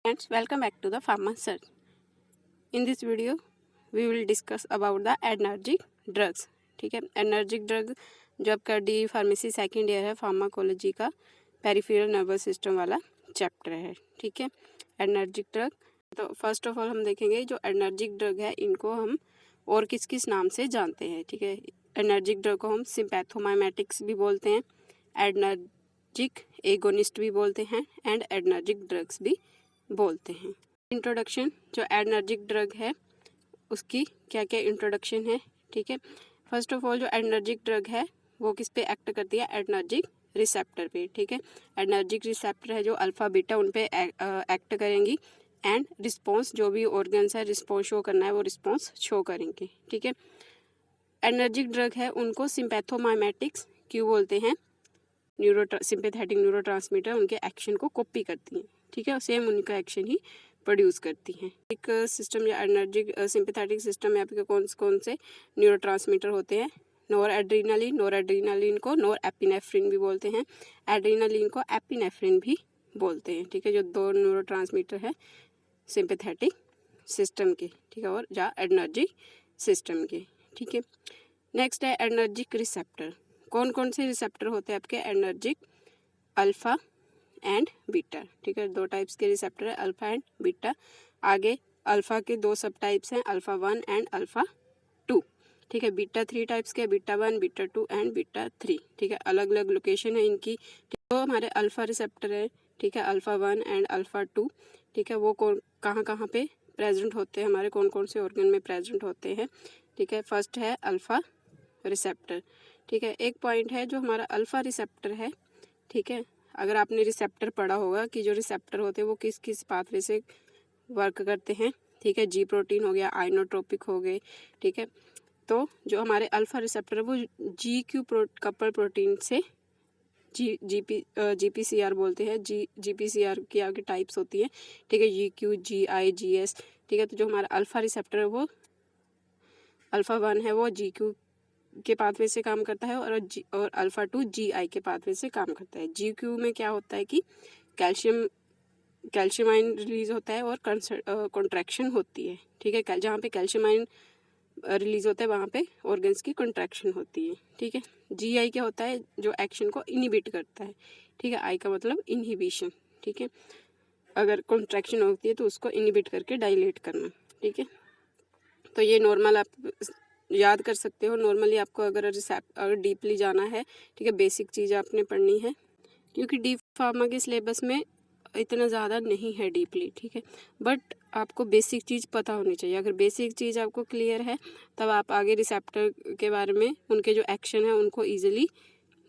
Friends, welcome back to the Pharma Search. In this video, we will discuss about the energic drugs. ठीक है, energic drug जो आपका D pharmacy second year है pharmacology का peripheral nervous system वाला chapter है. ठीक है, एनर्जिक ड्रग. तो फर्स्ट ऑफ ऑल हम देखेंगे जो एनर्जिक ड्रग है इनको हम और किस किस नाम से जानते हैं. ठीक है, एनर्जिक ड्रग को हम सिम्पैथोमाइमेटिक्स भी बोलते हैं, एनर्जिक एगोनिस्ट भी बोलते हैं एंड एनर्जिक ड्रग्स भी बोलते हैं. इंट्रोडक्शन. जो एनर्जिक ड्रग है उसकी क्या क्या इंट्रोडक्शन है. ठीक है, फर्स्ट ऑफ ऑल जो एनर्जिक ड्रग है वो किस पे एक्ट करती है, एनर्जिक रिसेप्टर पे. ठीक है, एनर्जिक रिसेप्टर है जो अल्फा बीटा उन पे एक्ट करेंगी एंड रिस्पॉन्स जो भी ऑर्गन्स है रिस्पॉन्स शो करना है वो रिस्पॉन्स शो करेंगे. ठीक है, एनर्जिक ड्रग है उनको सिम्पैथोमाइमेटिक्स क्यों बोलते हैं, सिंपैथेटिक न्यूरोट्रांसमीटर उनके एक्शन को कॉपी करती हैं. ठीक है, सेम उनका एक्शन ही प्रोड्यूस करती हैं. एक सिस्टम या एनर्जिक सिंपैथेटिक सिस्टम में आपके कौन से न्यूरोट्रांसमीटर होते हैं, नोर एड्रीनालिन को नोर एपिनेफ्रिन भी बोलते हैं, एड्रीनालिन को एपिनेफ्रिन भी बोलते हैं. ठीक है, जो दो न्यूरोट्रांसमीटर है सिंपैथेटिक सिस्टम के. ठीक है, और या एनर्जिक सिस्टम के. ठीक है, नेक्स्ट है एनर्जिक रिसेप्टर. कौन से रिसेप्टर होते हैं आपके एनर्जिक, अल्फा एंड बीटा. ठीक है, दो टाइप्स के रिसेप्टर है अल्फा एंड बीटा. आगे अल्फा के दो सब टाइप्स हैं, अल्फा 1 एंड अल्फा 2. ठीक है, बीटा 3 टाइप्स के, बीटा 1, बीटा 2 एंड बीटा 3. ठीक है, अलग अलग लोकेशन है इनकी. तो हमारे अल्फा रिसेप्टर है, ठीक है, अल्फा 1 एंड अल्फा 2. ठीक है, वो कहाँ पे प्रेजेंट होते हैं, हमारे कौन से ऑर्गन में प्रेजेंट होते हैं. ठीक है, फर्स्ट है अल्फा रिसेप्टर. ठीक है, एक पॉइंट है जो हमारा अल्फा रिसेप्टर है. ठीक है, अगर आपने रिसेप्टर पढ़ा होगा कि जो रिसेप्टर होते हैं वो किस किस पाथवे से वर्क करते हैं. ठीक है, जी प्रोटीन हो गया, आइनोट्रोपिक हो गए. ठीक है, तो जो हमारे अल्फा रिसेप्टर है वो GQ कपल प्रोटीन से GPCR बोलते हैं. GPCR की आगे टाइप्स होती है. ठीक है, GQ, GI, GS. ठीक है, तो जो हमारा अल्फा रिसेप्टर है वो अल्फा 1 है वो GQ के पाथवे से काम करता है और अल्फा 2 GI के पाथवे से काम करता है. GQ में क्या होता है कि कैल्शियम आयन रिलीज होता है और कॉन्ट्रैक्शन होती है. ठीक है, जहाँ पे कैल्शियम आयन रिलीज होता है वहाँ पे ऑर्गन्स की कॉन्ट्रैक्शन होती है. ठीक है, GI क्या होता है, जो एक्शन को इनिबिट करता है. ठीक है, आई का मतलब इनहिबिशन. ठीक है, अगर कॉन्ट्रैक्शन होती है तो उसको इनिबिट करके डायलेट करना. ठीक है, तो ये नॉर्मल आप याद कर सकते हो. नॉर्मली आपको अगर डीपली जाना है, ठीक है, बेसिक चीज़ आपने पढ़नी है क्योंकि डी फार्मा के सिलेबस में इतना ज़्यादा नहीं है डीपली. ठीक है, बट आपको बेसिक चीज़ पता होनी चाहिए. अगर बेसिक चीज़ आपको क्लियर है तब आप आगे रिसेप्टर के बारे में, उनके जो एक्शन है उनको ईजिली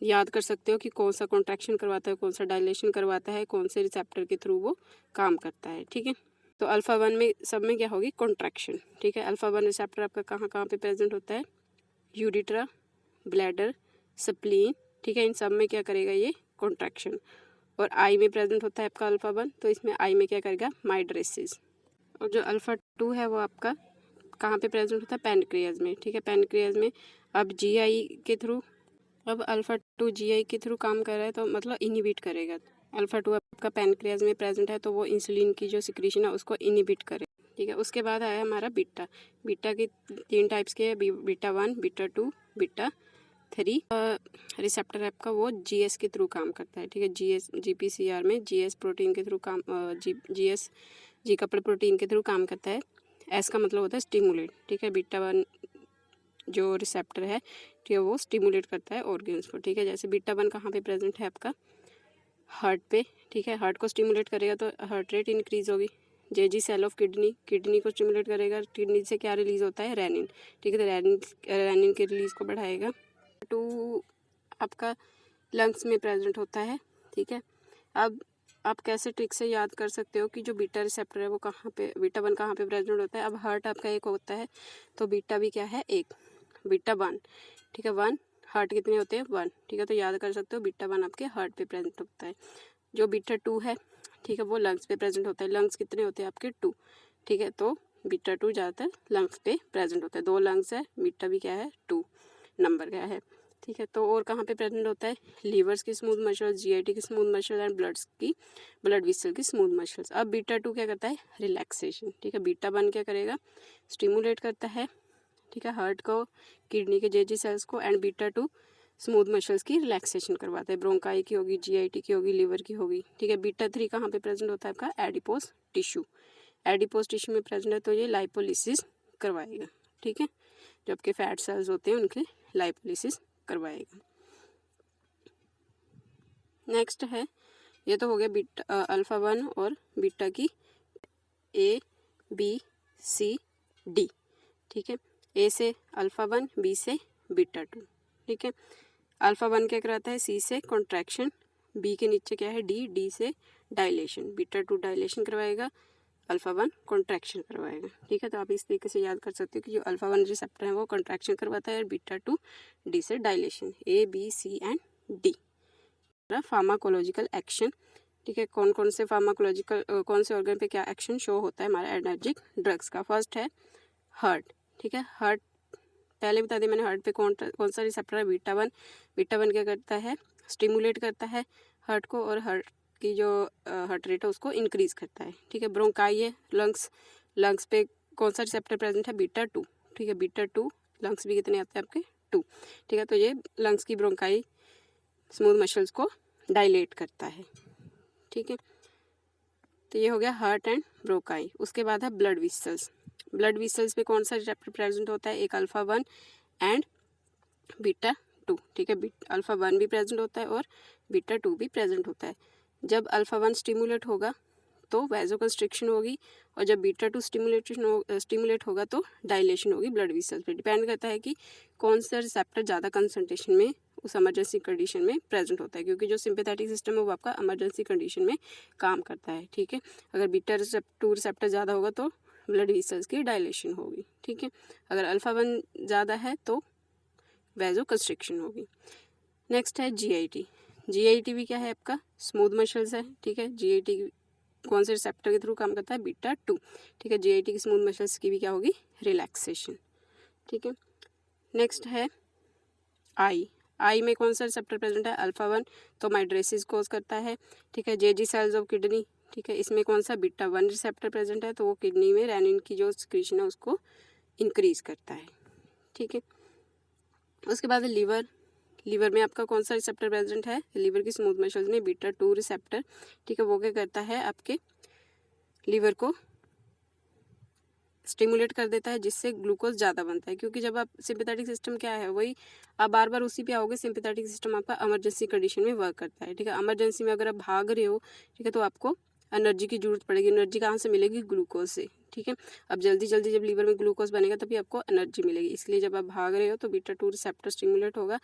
याद कर सकते हो कि कौन सा कॉन्ट्रैक्शन करवाता है, कौन सा डायलेशन करवाता है, कौन से रिसेप्टर के थ्रू वो काम करता है. ठीक है, तो अल्फा 1 में सब में क्या होगी, कॉन्ट्रैक्शन. ठीक है, अल्फा 1 रिसेप्टर आपका कहाँ पे प्रेजेंट होता है, यूरिट्रा, ब्लैडर, स्प्लीन. ठीक है, इन सब में क्या करेगा ये, कॉन्ट्रैक्शन. और आई में प्रेजेंट होता है आपका अल्फा 1, तो इसमें आई में क्या करेगा, माइड्रेसिस. और जो अल्फा 2 है वो आपका कहाँ पे प्रेजेंट होता है, पैनक्रियाज में. ठीक है, पैनक्रियाज में अब GI के थ्रू, अब अल्फा 2 GI के थ्रू काम कर रहा है तो मतलब इनिबिट करेगा. अल्फा 2 आपका पैनक्रियाज में प्रेजेंट है तो वो इंसुलिन की जो सिक्रीशन है उसको इनिबिट करे. ठीक है, उसके बाद आया हमारा बीटा. बीटा के 3 टाइप्स के, बीटा 1, बीटा 2, बीटा 3. रिसेप्टर आपका वो GS के थ्रू काम करता है. ठीक है, GPCR में GS प्रोटीन के थ्रू काम, G कपल प्रोटीन के थ्रू काम करता है. S का मतलब होता है स्टिमुलेट. ठीक है, बीटा 1 जो रिसेप्टर है, ठीक है, वो स्टिमुलेट करता है ऑर्गन्स को. ठीक है, जैसे बीटा 1 कहाँ पे प्रेजेंट है आपका, हार्ट पे. ठीक है, हार्ट को स्टिमुलेट करेगा तो हार्ट रेट इंक्रीज होगी. जी सेल ऑफ किडनी को स्टिमुलेट करेगा, किडनी से क्या रिलीज होता है, रेनिन. ठीक है, तो रेनिन के रिलीज को बढ़ाएगा. 2 आपका लंग्स में प्रेजेंट होता है. ठीक है, अब आप कैसे ट्रिक से याद कर सकते हो कि जो बीटा रिसेप्टर है वो कहाँ पे, बीटा 1 कहाँ पे प्रेजेंट होता है. अब हार्ट आपका एक होता है तो बीटा भी क्या है, एक, बीटा 1. ठीक है, 1, हार्ट कितने होते हैं, 1. ठीक है, तो याद कर सकते हो बीटा 1 आपके हार्ट पे प्रेजेंट होता है. जो बीटा 2 है, ठीक है, वो लंग्स पे प्रेजेंट होता है. लंग्स कितने होते हैं आपके, 2. ठीक है, तो बीटा 2 ज़्यादातर लंग्स पे प्रेजेंट होता है. 2 लंग्स है, बीटा भी क्या है, 2 नंबर क्या है. ठीक है। तो और कहाँ पे प्रेजेंट होता है, लीवर्स की स्मूथ मसल्स, जीआईटी की smooth muscle and blood vessel की स्मूथ मसल्स। अब बीटा 2 क्या करता है, रिलैक्सेशन। ठीक है, बीटा 1 क्या करेगा, स्टिमुलेट करता है, ठीक है, हार्ट को, किडनी के जेजी सेल्स को, एंड बीटा 2 स्मूथ मसल्स की रिलैक्सेशन करवाता है। ब्रोंकाई की होगी, जीआईटी की होगी, लीवर की होगी। ठीक है, बीटा 3 कहाँ पे प्रेजेंट होता है आपका, एडिपोज टिश्यू। एडिपोज टिश्यू में प्रेजेंट है तो ये लाइपोलिसिस करवाएगा। ठीक है, जो आपके फैट सेल्स होते हैं उनके लाइपोलिसिस करवाएगा। नेक्स्ट है, ये तो हो गया बीटा अल्फा 1 और बीटा की ए बी सी डी। ठीक है, ए से अल्फा 1, बी से बीटा 2। ठीक है, अल्फा 1 क्या कराता है, सी से कॉन्ट्रैक्शन, बी के नीचे क्या है, डी, डी से डायलेशन। बीटा 2 डायलेशन करवाएगा, अल्फा 1 कॉन्ट्रैक्शन करवाएगा। ठीक है, तो आप इस तरीके से याद कर सकते हो कि जो अल्फा 1 रिसेप्टर है वो कॉन्ट्रैक्शन करवाता है और बीटा 2 डी से dilation. A B C and D. Pharmacological action. ठीक है, कौन कौन से फार्माकोलॉजिकल कौन से ऑर्गन पे क्या एक्शन शो होता है हमारा एनर्जिक ड्रग्स का। फर्स्ट है हार्ट। ठीक है, हार्ट पहले बता दी मैंने, हार्ट पे कौन सा रिसेप्टर है, बीटा 1। बीटा 1 क्या करता है, स्टिमुलेट करता है हार्ट को और हार्ट की जो हार्ट रेट है उसको इंक्रीज करता है। ठीक है, ब्रोंकाई है, लंग्स पे कौन सा रिसेप्टर प्रेजेंट है, बीटा 2। ठीक है, बीटा 2, लंग्स भी कितने आते हैं आपके, 2। ठीक है, तो ये लंग्स की ब्रोंकाई स्मूथ मसल्स को डायलेट करता है। ठीक है, तो ये हो गया हार्ट एंड ब्रोंकाई। उसके बाद है ब्लड वेसल्स। ब्लड वेसल्स पे कौन सा रिसेप्टर प्रेजेंट होता है, एक अल्फा 1 एंड बीटा 2। ठीक है, अल्फा 1 भी प्रेजेंट होता है और बीटा 2 भी प्रेजेंट होता है। जब अल्फा 1 स्टिमुलेट होगा तो वैसोकंस्ट्रिक्शन होगी और जब बीटा 2 स्टिमुलेट होगा तो डायलेशन होगी ब्लड वेसल्स पे। डिपेंड करता है कि कौन सा रिसेप्टर ज़्यादा कंसंट्रेशन में उस इमरजेंसी कंडीशन में प्रेजेंट होता है, क्योंकि जो सिंपैथेटिक सिस्टम है वो आपका इमरजेंसी कंडीशन में काम करता है। ठीक है, अगर बीटा 2 रिसेप्टर ज़्यादा होगा तो ब्लड वेसल्स की डायलेशन होगी। ठीक है, अगर अल्फा 1 ज़्यादा है तो वैसोकंस्ट्रिक्शन होगी। नेक्स्ट है जीआईटी। जीआईटी भी क्या है आपका, स्मूथ मसल्स है। ठीक है, जीआईटी कौन से रिसेप्टर के थ्रू काम करता है, बीटा 2। ठीक है, जीआईटी की स्मूथ मसल्स की भी क्या होगी, रिलैक्सेशन। ठीक है, नेक्स्ट है आई। आई में कौन सा रिसेप्टर प्रेजेंट है, अल्फा 1, तो माइड्रेसिस कोज करता है। ठीक है, जेजी सेल्स ऑफ किडनी। ठीक है, इसमें कौन सा बीटा 1 रिसेप्टर प्रेजेंट है, तो वो किडनी में रेनिन की जो सिक्रीशन है उसको इंक्रीज करता है। ठीक है, उसके बाद लीवर। लीवर में आपका कौन सा रिसेप्टर प्रेजेंट है, लीवर की स्मूथ मसल्स में बीटा 2 रिसेप्टर। ठीक है, वो क्या करता है, आपके लीवर को स्टिमुलेट कर देता है जिससे ग्लूकोज ज़्यादा बनता है। क्योंकि जब आप सिंपैथेटिक सिस्टम क्या है, वही आप बार बार उसी पे आओगे, सिंपैथेटिक सिस्टम आपका इमरजेंसी कंडीशन में वर्क करता है। ठीक है, इमरजेंसी में अगर आप भाग रहे हो, ठीक है, तो आपको एनर्जी की जरूरत पड़ेगी। एनर्जी कहाँ से मिलेगी, ग्लूकोज से। ठीक है, अब जल्दी जल्दी जब लीवर में ग्लूकोज बनेगा तभी आपको एनर्जी मिलेगी। इसलिए जब आप भाग रहे हो तो बीटा 2 रिसेप्टर स्टिमुलेट होगा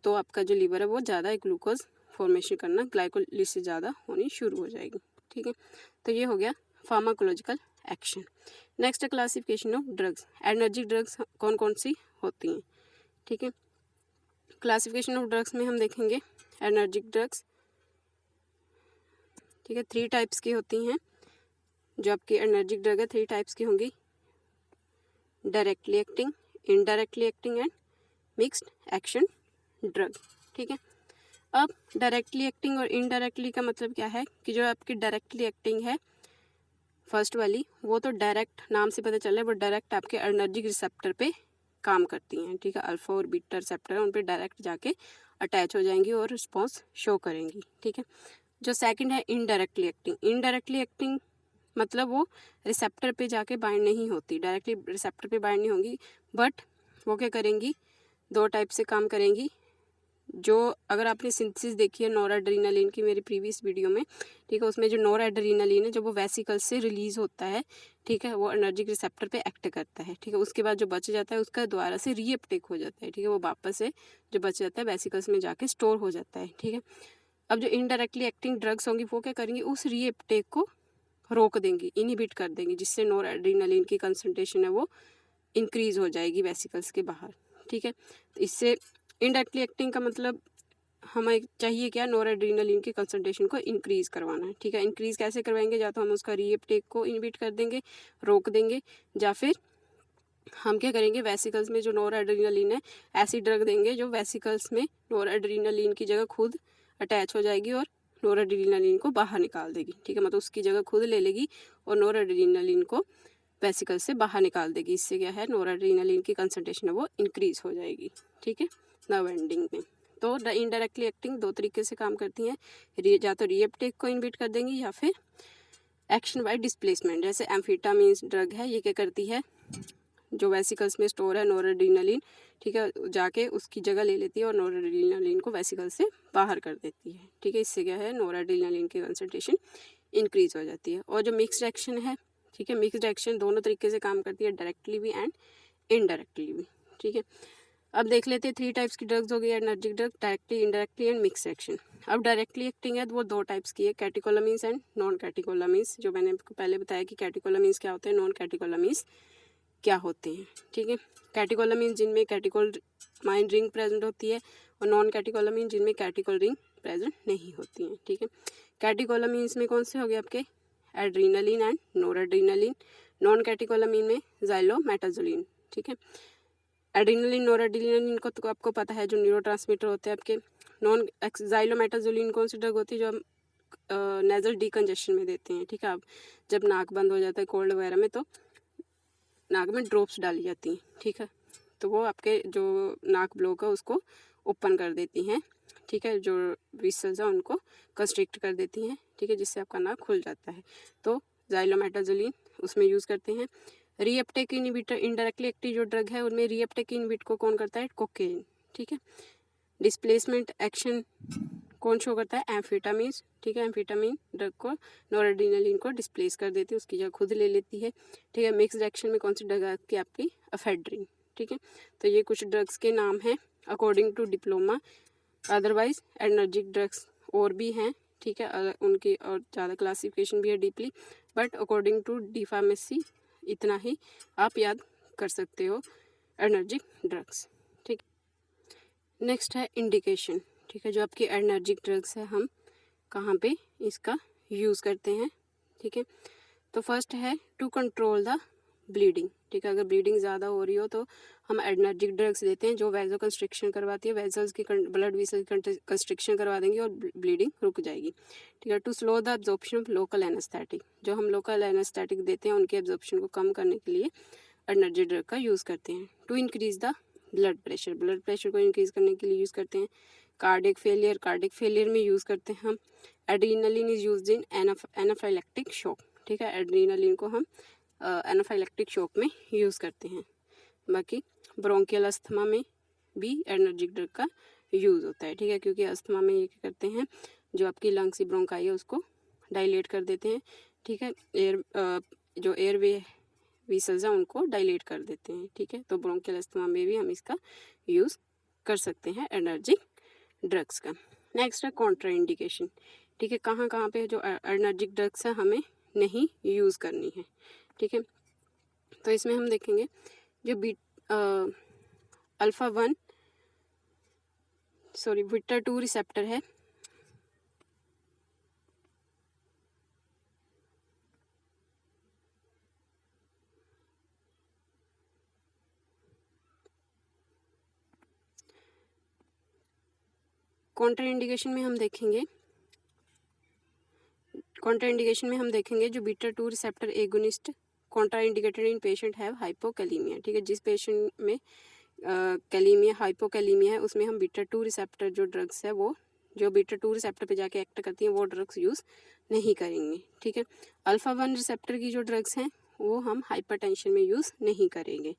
तो आपका जो लीवर है वो ज़्यादा ग्लूकोज फॉर्मेशन करना, ग्लाइकोलिसिस ज़्यादा होनी शुरू हो जाएगी। ठीक है, तो ये हो गया फार्माकोलॉजिकल एक्शन। नेक्स्ट है classification of drugs. Energy drugs कौन कौन सी होती हैं। ठीक है, क्लासिफिकेशन ऑफ ड्रग्स में हम देखेंगे एनर्जिक ड्रग्स। ठीक है, 3 टाइप्स की होती हैं जो आपकी एनर्जिक ड्रग है। 3 टाइप्स की होंगी, directly acting, indirectly acting and mixed action drug. ठीक है, अब डायरेक्टली एक्टिंग और इनडायरेक्टली का मतलब क्या है कि जो आपकी डायरेक्टली एक्टिंग है फर्स्ट वाली, वो तो डायरेक्ट, नाम से पता चल रहा है, वो डायरेक्ट आपके एनर्जिक रिसेप्टर पे काम करती हैं। ठीक है, अल्फा और बीटा रिसेप्टर है उन पे डायरेक्ट जाके अटैच हो जाएंगी और रिस्पॉन्स शो करेंगी। ठीक है, जो सेकंड है इनडायरेक्टली एक्टिंग। इनडायरेक्टली एक्टिंग मतलब वो रिसेप्टर पे जाके बाइंड नहीं होती, डायरेक्टली रिसेप्टर पे बाइंड नहीं होंगी, बट वो क्या करेंगी, 2 टाइप से काम करेंगी। जो अगर आपने सिंथेसिस देखी है नोराड्रेनालिन की मेरी प्रीवियस वीडियो में, ठीक है, उसमें जो नोराड्रेनालिन है जब वो वेसिकल से रिलीज होता है, ठीक है, वो एनर्जिक रिसेप्टर पे एक्ट करता है। ठीक है, उसके बाद जो बच जाता है उसका दोबारा से रीअपटेक हो जाता है। ठीक है, वो वापस से जो बच जाता है वेसिकल्स में जाके स्टोर हो जाता है। ठीक है, अब जो इनडायरेक्टली एक्टिंग ड्रग्स होंगी वो क्या करेंगी, उस रीअपटेक को रोक देंगी, इनहिबिट कर देंगी, जिससे नोराड्रेनालिन की कंसंट्रेशन है वो इंक्रीज हो जाएगी वेसिकल्स के बाहर। ठीक है, तो इससे इनडायरेक्टली एक्टिंग का मतलब हमें चाहिए क्या, नोराड्रेनालिन की कंसंट्रेशन को इंक्रीज करवाना है। ठीक है, इंक्रीज कैसे करवाएंगे, या तो हम उसका रीअपटेक को इनहिबिट कर देंगे, रोक देंगे, या फिर हम क्या करेंगे, वेसिकल्स में जो नोरएड्रेनालिन है ऐसी ड्रग देंगे जो वेसिकल्स में नोरएड्रेनालिन की जगह खुद अटैच हो जाएगी और नोरएड्रेनालिन को बाहर निकाल देगी। ठीक है, मतलब उसकी जगह खुद ले लेगी और नोरएड्रेनालिन को वेसिकल से बाहर निकाल देगी। इससे क्या है, नोरएड्रेनालिन की कंसंट्रेशन है वो इंक्रीज हो जाएगी। ठीक है, नर्व एंडिंग में। तो इनडायरेक्टली एक्टिंग दो तरीके से काम करती हैं, या तो रीअपटेक को इनहिबिट कर देंगी या फिर एक्शन बाय डिस्प्लेसमेंट। जैसे एम्फेटामिन ड्रग है, ये क्या करती है, जो वेसिकल्स में स्टोर है नोरएड्रेनालिन, ठीक है, जाके उसकी जगह ले लेती है और नोरएड्रेनालिन को वेसिकल से बाहर कर देती है। ठीक है, इससे क्या है, नोरएड्रेनालिन की कंसंट्रेशन इंक्रीज हो जाती है। और जो मिक्स्ड एक्शन है, ठीक है, मिक्स्ड एक्शन दोनों तरीके से काम करती है, डायरेक्टली भी एंड इनडायरेक्टली भी। ठीक है, अब देख लेते हैं 3 टाइप्स की ड्रग्स हो गई energic drug, directly, indirectly and mix action. अब डायरेक्टली एक्टिंग है तो वो 2 टाइप्स की है, कैटेकोलामीन्स एंड नॉन कैटेकोलामीन्स। जो मैंने आपको पहले बताया कि कैटेकोलामीन्स क्या होते हैं, नॉन कैटेकोलामीन्स क्या होते हैं। ठीक है, कैटेकोलामीन जिनमें कैटेकोलामाइन रिंग प्रेजेंट होती है और नॉन कैटेकोलामीन जिनमें कैटेकोल रिंग प्रेजेंट नहीं होती हैं। ठीक है, कैटेकोलामीन्स में कौन से हो गए आपके, एड्रीनालिन एंड नोरएड्रेनालिन। नॉन कैटेकोलामीन में ज़ाइलोमेटाजोलिन। ठीक है, एड्रीनालिन नोरएड्रेनालिन को तो आपको पता है, जो न्यूरोट्रांसमीटर होते हैं आपके। नॉन ज़ाइलोमेटाजोलिन कौन सी ड्रग होती है, जो हम नेजल डीकंजेशन में देते हैं। ठीक है, अब जब नाक बंद हो जाता है कोल्ड वगैरह में तो नाक में ड्रॉप्स डाली जाती हैं। ठीक है, तो वो आपके जो नाक ब्लॉक है उसको ओपन कर देती हैं। ठीक है, जो विसल्स हैं उनको कंस्ट्रिक्ट कर देती हैं। ठीक है, जिससे आपका नाक खुल जाता है। तो ज़ाइलोमेटाजोलिन उसमें यूज़ करते हैं। रीअपटेक इनहिबिटर, इनडायरेक्टली एक्टिव जो ड्रग है उनमें रीअपटेक इनहिबिट को कौन करता है, कोकेन। ठीक है, डिस्प्लेसमेंट एक्शन कौन शो करता है, एम्फेटामिन। ठीक है, एम्फेटामिन ड्रग को नोरएड्रेनालिन को डिस्प्लेस कर देती है, उसकी जगह खुद ले लेती है। ठीक है, मिक्स्ड एक्शन में कौन सी ड्रग आती है आपकी, एफेड्रिन। ठीक है, तो ये कुछ ड्रग्स के नाम हैं according to diploma. Otherwise adrenergic drugs और भी हैं। ठीक है, उनकी और ज़्यादा क्लासिफिकेशन भी है deeply, but according to D pharmacy इतना ही आप याद कर सकते हो एनर्जिक ड्रग्स। ठीक, नेक्स्ट है इंडिकेशन। ठीक है, जो आपकी एनर्जिक ड्रग्स है हम कहाँ पे इसका यूज़ करते हैं। ठीक है, तो फर्स्ट है टू कंट्रोल द ब्लीडिंग। ठीक है, अगर ब्लीडिंग ज़्यादा हो रही हो तो हम एनर्जिक ड्रग्स देते हैं जो वेजो कंस्ट्रिक्शन करवाती है, वेजल्स की ब्लड वेसल कंस्ट्रिक्शन करवा देंगी और ब्लीडिंग रुक जाएगी। ठीक है, to slow the absorption of local anaesthetic, जो हम लोकल एनेस्थेटिक देते हैं उनके एब्जॉर्प्शन को कम करने के लिए एनर्जी ड्रग का यूज़ करते हैं। To increase the blood pressure को इंक्रीज करने के लिए यूज़ करते हैं। कार्डियक फेलियर में यूज़ करते हैं हम। Adrenaline is used in anaphylactic shock. ठीक है, एड्रीनालिन को हम एनाफाइलेक्टिक शॉक में यूज़ करते हैं। बाकी ब्रोंकियल अस्थमा में भी एनर्जिक ड्रग का यूज़ होता है। ठीक है, क्योंकि अस्थमा में ये क्या करते हैं, जो आपकी लंग्स की ब्रोंकाई है उसको डायलेट कर देते हैं। ठीक है, जो एयरवे विसल्स हैं उनको डायलेट कर देते हैं। ठीक है, तो ब्रोंकियल अस्थमा में भी हम इसका यूज़ कर सकते हैं एनर्जिक ड्रग्स का। नेक्स्ट है कॉन्ट्रा इंडिकेशन। ठीक है, कहाँ कहाँ पे जो एनर्जिक ड्रग्स है हमें नहीं यूज़ करनी है। ठीक है, तो इसमें हम देखेंगे जो बीटा 2 रिसेप्टर है, कॉन्ट्रा इंडिकेशन में हम देखेंगे जो beta 2 receptor agonist Contra indicated in patient have hypokalaemia. ठीक है, जिस पेशेंट में कैलीमिया हाइपोकैलीमिया है उसमें हम बीटा 2 रिसेप्टर जो ड्रग्स है वो जो बीटा 2 रिसेप्टर पे जाके एक्ट करती हैं वो ड्रग्स यूज़ नहीं करेंगे। ठीक है, अल्फा 1 रिसेप्टर की जो ड्रग्स हैं वो हम हाइपरटेंशन में यूज़ नहीं करेंगे।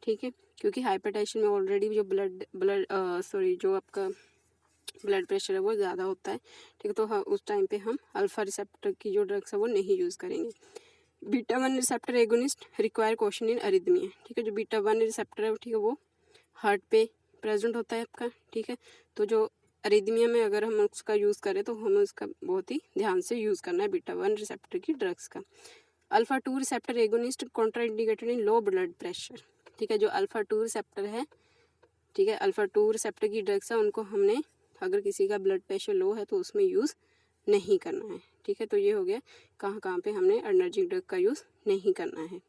ठीक है, क्योंकि हाइपरटेंशन में ऑलरेडी जो जो आपका ब्लड प्रेशर है वो ज़्यादा होता है। ठीक है, तो उस टाइम पे हम अल्फा रिसेप्टर की जो ड्रग्स है वो नहीं यूज़ करेंगे। Beta 1 receptor agonist require question in arrhythmia. ठीक है, जो बीटा 1 रिसेप्टर है ठीक है वो हार्ट पे प्रेजेंट होता है आपका। ठीक है, तो जो अरिदमिया में अगर हम उसका यूज़ करें तो हमें उसका बहुत ही ध्यान से यूज़ करना है बीटा 1 रिसेप्टर की ड्रग्स का। Alpha 2 receptor agonist contraindicated in low blood pressure. ठीक है, जो अल्फा 2 रिसेप्टर है, ठीक है, अल्फा 2 रिसेप्टर की ड्रग्स है उनको हमने अगर किसी का ब्लड प्रेशर लो है तो उसमें यूज़ नहीं करना है। ठीक है, तो ये हो गया कहाँ कहाँ पे हमने एनर्जिक ड्रग का यूज़ नहीं करना है।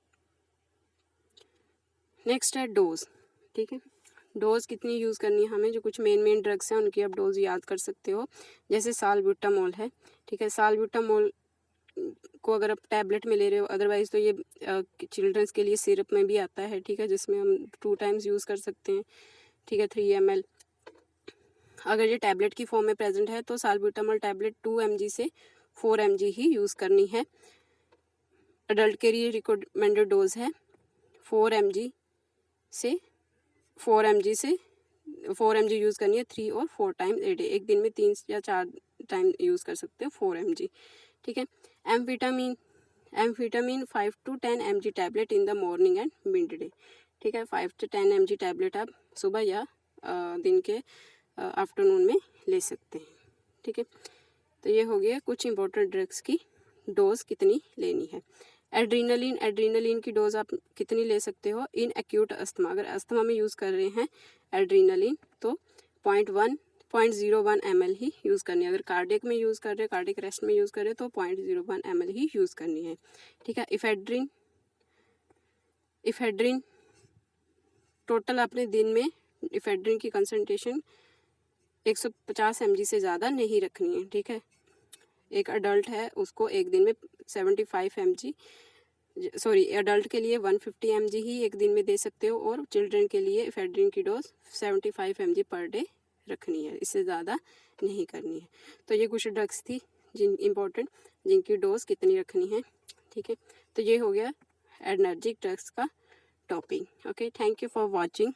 नेक्स्ट है डोज, ठीक है। डोज कितनी यूज़ करनी है हमें, जो कुछ मेन ड्रग्स हैं उनकी आप डोज याद कर सकते हो। जैसे सालब्यूटामोल है, ठीक है। सालब्यूटामोल को अगर आप टैबलेट में ले रहे हो, अदरवाइज़ तो ये चिल्ड्रंस के लिए सिरप में भी आता है, ठीक है, जिसमें हम 2 टाइम्स यूज़ कर सकते हैं, ठीक है, 3 ml। अगर ये टैबलेट की फॉर्म में प्रेजेंट है तो सालब्यूटामोल टैबलेट 2 mg से 4 mg ही यूज़ करनी है। अडल्ट के लिए रिकमेंडेड डोज है 4 mg से 4 mg यूज़ करनी है 3 और 4 टाइम्स ए डे। एक दिन में 3 या 4 टाइम यूज़ कर सकते हो 4 mg, ठीक है। एम्फीटामिन 5 to 10 mg tablet in the morning and mid day, ठीक है। 5 to 10 mg टैबलेट आप सुबह या दिन के आफ्टरनून में ले सकते हैं, ठीक है। तो ये हो गया कुछ इंपॉर्टेंट ड्रग्स की डोज कितनी लेनी है। एड्रीनलिन की डोज आप कितनी ले सकते हो इन एक्यूट अस्थमा। अगर अस्थमा में यूज़ कर रहे हैं एड्रीनलिन तो 0.01 ml ही यूज़ करनी है। अगर कार्डियक में यूज़ कर रहे हैं, कार्डियक अरेस्ट में यूज़ कर रहे हैं तो 0.01 ml ही यूज़ करनी है, ठीक है। इफेड्रिन टोटल अपने दिन में इफेड्रिन की कंसंट्रेशन 150 mg से ज़्यादा नहीं रखनी है, ठीक है। एक अडल्ट है उसको एक दिन में 75 mg, सॉरी अडल्ट के लिए 150 mg ही एक दिन में दे सकते हो, और चिल्ड्रन के लिए इफेड्रिन की डोज 75 mg पर डे रखनी है, इससे ज़्यादा नहीं करनी है। तो ये कुछ ड्रग्स थी जिनकी डोज कितनी रखनी है, ठीक है। तो ये हो गया एनर्जिक ड्रग्स का topic. Okay, thank you for watching.